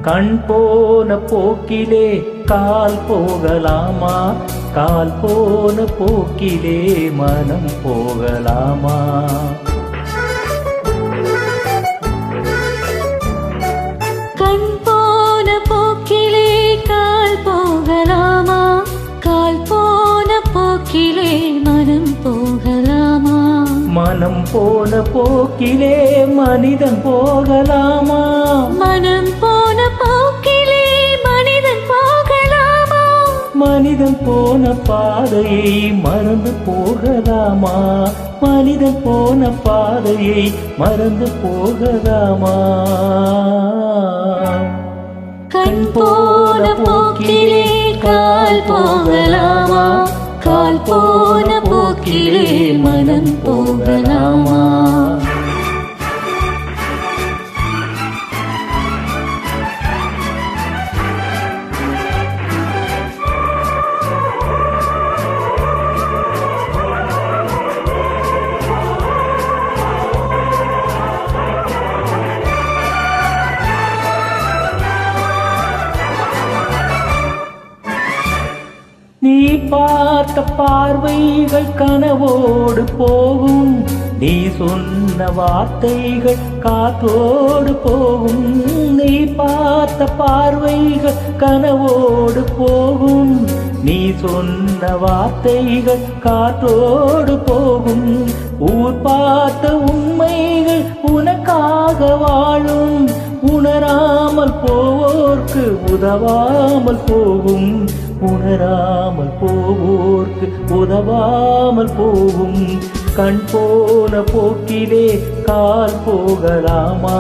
கண் போன போக்கிலே கால் போகலாமா? கால் போன போக்கிலே மனம் போகலாமா? கண் போன போக்கிலே கால் போகலாமா? கால் போன போக்கிலே மனம் போகலாமா? மனம் போன போக்கிலே மனிதன் போகலாமா? மனம் போன போக்கிலே மனிதன் போகலாமா? மனிதன் போன பாதையை மறந்து போகலாமா? மனிதன் போன பாதையை மறந்து போகலாமா? கண் போன போக்கிலே கால் போகலாமா? கால் போன போக்கிலே மனம் போகலாமா? நீ பார்த்த பார்வைகள் கனவோடு போகும், நீ சொன்ன வார்த்தைகள் காற்றோடு போகும். நீ பார்த்த பார்வைகள் கனவோடு போகும், நீ சொன்ன வார்த்தைகள் காற்றோடு போகும். ஊர் பார்த்த உண்மைகள் உனக்காக வாழும், உணராமல் போவோர்க்கு உதவாமல் போகும். உணராமல் போவோர்க்கு உதவாமல் போகும். கண் போன போக்கிலே கால் போகலாமா?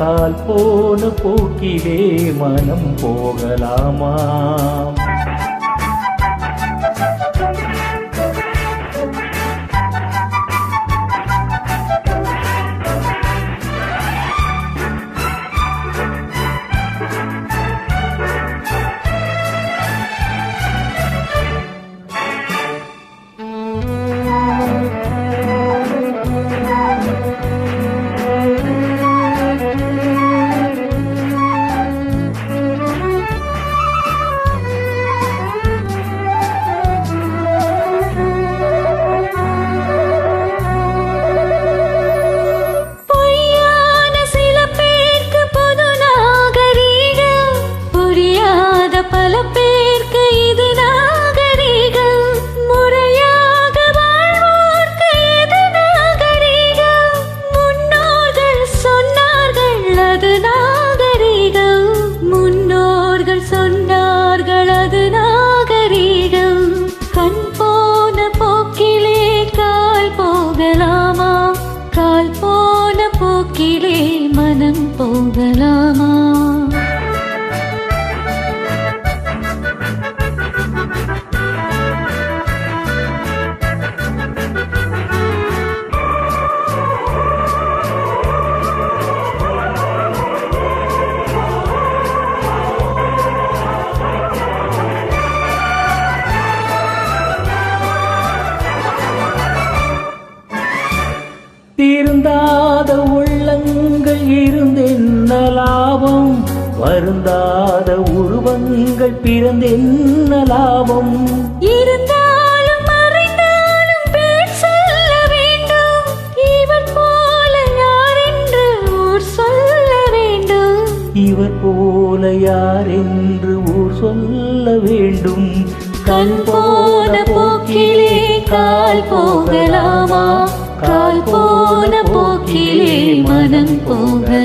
கால் போன போக்கிலே மனம் போகலாமா? போக்கிலே மனம் போகலாமா? திருந்தாத உள்ளங்கள் இருந்தென்ன லாபம், வருந்தாத உருவங்கள் பிறந்தென்ன லாபம். இருந்தாலும் மறைந்தாலும் பேர் சொல்ல வேண்டும், இவர் போல யார் என்று ஊர் சொல்ல வேண்டும். இவர் போல யார் என்று ஊர் சொல்ல வேண்டும். கண் போன போக்கிலே கால் போகலாமா? கால் போன போக்கிலே மனம் போகலாமா?